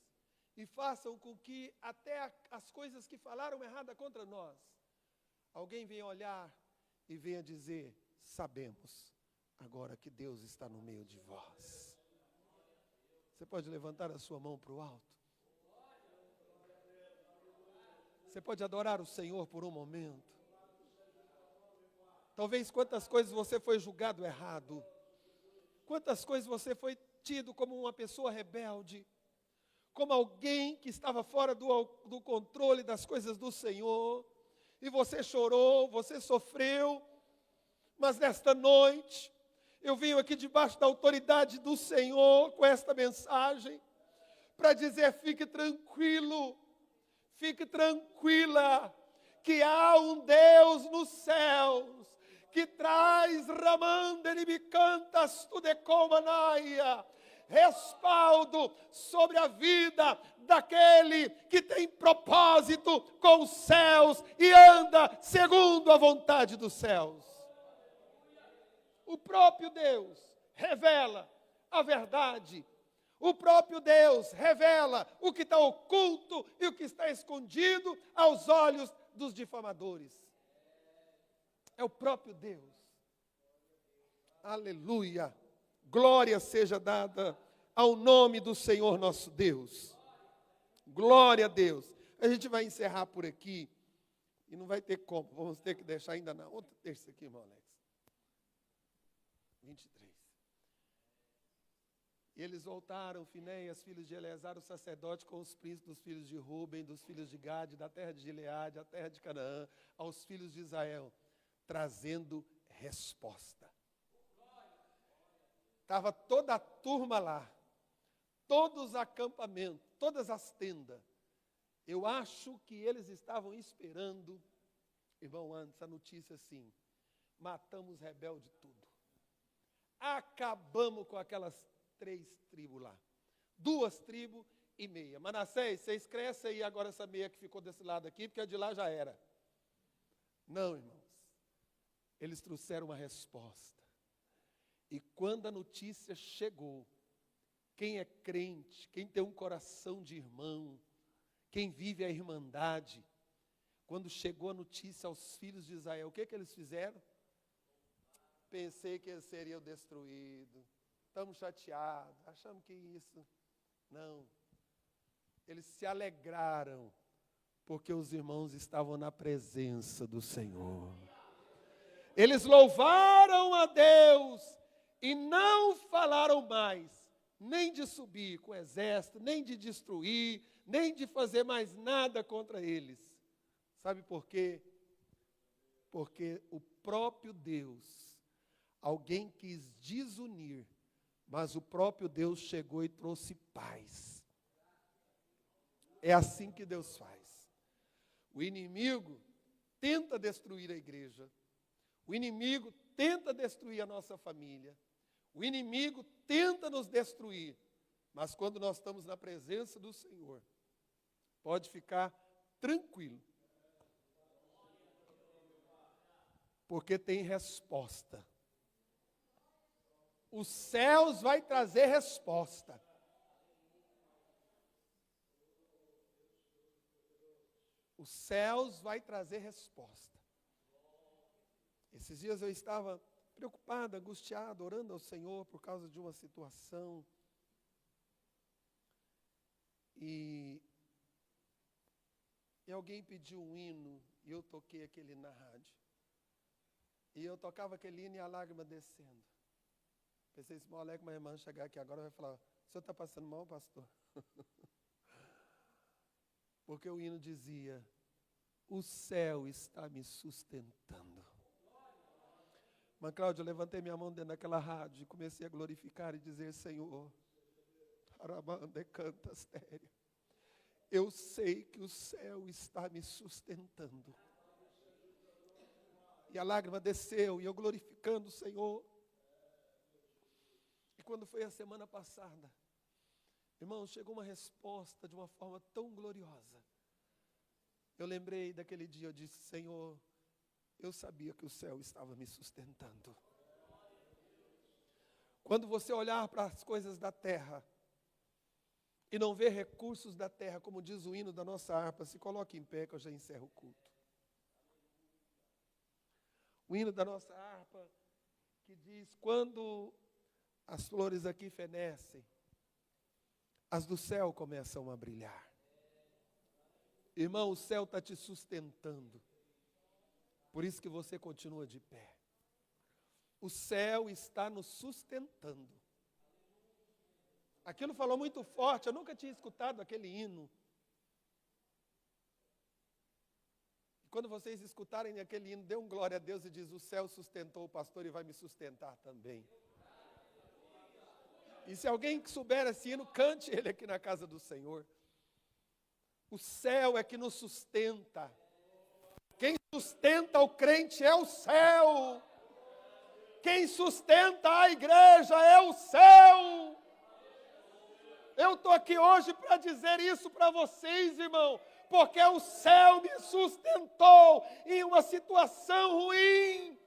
e façam com que até as coisas que falaram errada contra nós, alguém venha olhar e venha dizer, sabemos agora que Deus está no meio de vós. Você pode levantar a sua mão para o alto? Você pode adorar o Senhor por um momento? Talvez quantas coisas você foi julgado errado. Quantas coisas você foi tido como uma pessoa rebelde. Como alguém que estava fora do controle das coisas do Senhor. E você chorou, você sofreu. Mas nesta noite, eu venho aqui debaixo da autoridade do Senhor com esta mensagem. Para dizer, fique tranquilo. Fique tranquila. Que há um Deus nos céus. Que traz ramandere me cantas tu de comanaia. Respaldo sobre a vida daquele que tem propósito com os céus e anda segundo a vontade dos céus. O próprio Deus revela a verdade. O próprio Deus revela o que está oculto e o que está escondido aos olhos dos difamadores. É o próprio Deus. Aleluia. Glória seja dada ao nome do Senhor nosso Deus. Glória a Deus. A gente vai encerrar por aqui. E não vai ter como. Vamos ter que deixar ainda na outra terça aqui, irmão Alex. 23. E eles voltaram, Finéias, filhos de Eleazar, o sacerdote, com os príncipes dos filhos de Ruben, dos filhos de Gade, da terra de Gileade, da terra de Canaã, aos filhos de Israel, trazendo resposta. Estava toda a turma lá, todos os acampamentos, todas as tendas. Eu acho que eles estavam esperando, irmão Anderson, a notícia assim, matamos os rebeldes tudo. Acabamos com aquelas 3 tribos lá. 2 tribos e meia. Manassés, vocês crescem aí agora essa meia que ficou desse lado aqui, porque a de lá já era. Não, irmãos. Eles trouxeram uma resposta. E quando a notícia chegou, quem é crente, quem tem um coração de irmão, quem vive a irmandade, quando chegou a notícia aos filhos de Israel, o que eles fizeram? Pensei que eles seriam destruídos. Estamos chateados, achamos que isso. Não. Eles se alegraram, porque os irmãos estavam na presença do Senhor. Eles louvaram a Deus e não falaram mais, nem de subir com o exército, nem de destruir, nem de fazer mais nada contra eles. Sabe por quê? Porque o próprio Deus, alguém quis desunir, mas o próprio Deus chegou e trouxe paz. É assim que Deus faz. O inimigo tenta destruir a igreja. O inimigo tenta destruir a nossa família. O inimigo tenta nos destruir. Mas quando nós estamos na presença do Senhor, pode ficar tranquilo. Porque tem resposta. Os céus vai trazer resposta. Os céus vai trazer resposta. Esses dias eu estava preocupado, angustiado, orando ao Senhor por causa de uma situação. E alguém pediu um hino e eu toquei aquele hino na rádio. E eu tocava aquele hino e a lágrima descendo. Pensei, esse moleque, uma irmã chegar aqui agora vai falar, o senhor está passando mal, pastor? Porque o hino dizia, o céu está me sustentando. Mas, Cláudio, eu levantei minha mão dentro daquela rádio e comecei a glorificar e dizer, Senhor, eu sei que o céu está me sustentando. E a lágrima desceu, e eu glorificando o Senhor. E quando foi a semana passada, irmãos, chegou uma resposta de uma forma tão gloriosa. Eu lembrei daquele dia, eu disse, Senhor, eu sabia que o céu estava me sustentando. Quando você olhar para as coisas da terra e não ver recursos da terra, como diz o hino da nossa harpa, se coloque em pé que eu já encerro o culto. O hino da nossa harpa que diz, quando as flores aqui fenecem, as do céu começam a brilhar. Irmão, o céu está te sustentando. Por isso que você continua de pé. O céu está nos sustentando. Aquilo falou muito forte, eu nunca tinha escutado aquele hino. Quando vocês escutarem aquele hino, dê um glória a Deus e diz: o céu sustentou o pastor e vai me sustentar também. E se alguém que souber esse hino, cante ele aqui na casa do Senhor. O céu é que nos sustenta. Quem sustenta o crente é o céu. Quem sustenta a igreja é o céu. Eu estou aqui hoje para dizer isso para vocês, irmão, porque o céu me sustentou em uma situação ruim.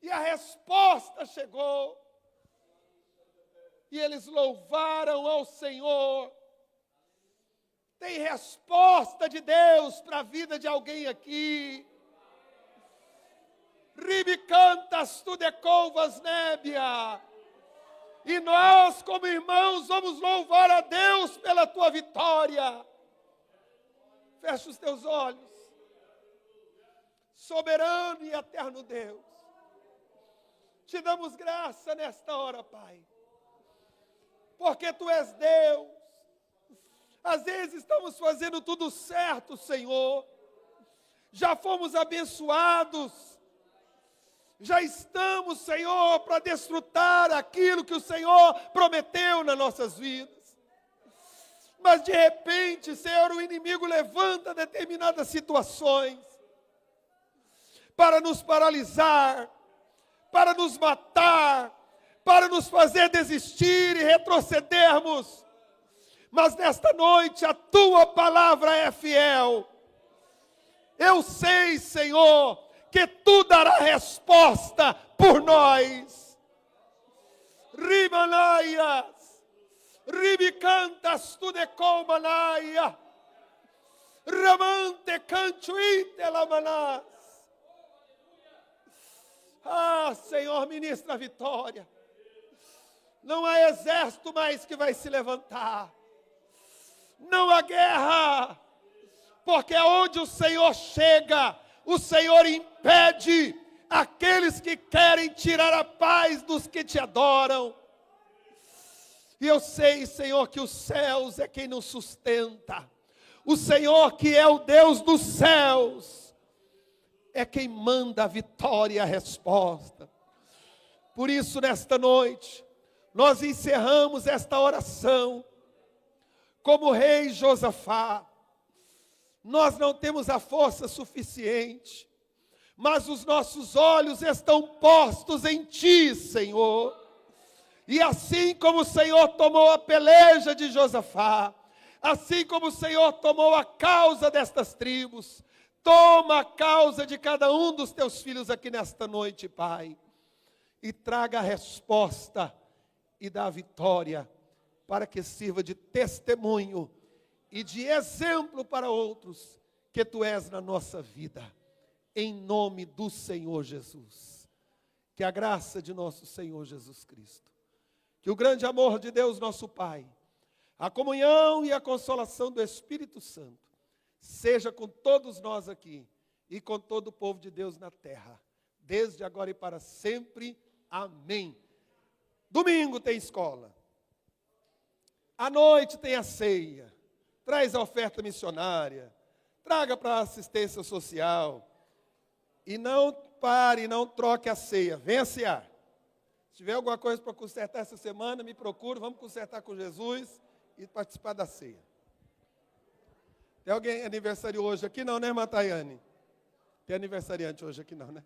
E a resposta chegou. E eles louvaram ao Senhor. Tem resposta de Deus para a vida de alguém aqui. Ribi cantas tu de colvas nébia. E nós, como irmãos, vamos louvar a Deus pela tua vitória. Fecha os teus olhos. Soberano e eterno Deus, te damos graça nesta hora, Pai. Porque tu és Deus. Às vezes estamos fazendo tudo certo, Senhor. Já fomos abençoados. Já estamos, Senhor, para desfrutar aquilo que o Senhor prometeu nas nossas vidas. Mas de repente, Senhor, o inimigo levanta determinadas situações para nos paralisar, para nos matar, para nos fazer desistir e retrocedermos. Mas nesta noite a tua palavra é fiel. Eu sei, Senhor, que tu dará resposta por nós. Rimanaias, ribicantas tu de colmanaia, ramante cantuite lamanás. Ah, Senhor, ministra a vitória. Não há exército mais que vai se levantar. Não há guerra, porque onde o Senhor chega, o Senhor impede aqueles que querem tirar a paz dos que te adoram. E eu sei, Senhor, que os céus é quem nos sustenta. O Senhor, que é o Deus dos céus, é quem manda a vitória e a resposta. Por isso, nesta noite, nós encerramos esta oração como o rei Josafá. Nós não temos a força suficiente, mas os nossos olhos estão postos em ti, Senhor. E assim como o Senhor tomou a peleja de Josafá, assim como o Senhor tomou a causa destas tribos, toma a causa de cada um dos teus filhos aqui nesta noite, Pai, e traga a resposta e dá a vitória, para que sirva de testemunho e de exemplo para outros, que tu és na nossa vida, em nome do Senhor Jesus. Que a graça de nosso Senhor Jesus Cristo, que o grande amor de Deus nosso Pai, a comunhão e a consolação do Espírito Santo, seja com todos nós aqui, e com todo o povo de Deus na terra, desde agora e para sempre. Amém. Domingo tem escola. À noite tem a ceia. Traz a oferta missionária. Traga para a assistência social. E não pare, não troque a ceia. Venha cear. Se tiver alguma coisa para consertar essa semana, me procure. Vamos consertar com Jesus e participar da ceia. Tem alguém aniversário hoje aqui? Não, né, Mataiane? Tem aniversariante hoje aqui não, né?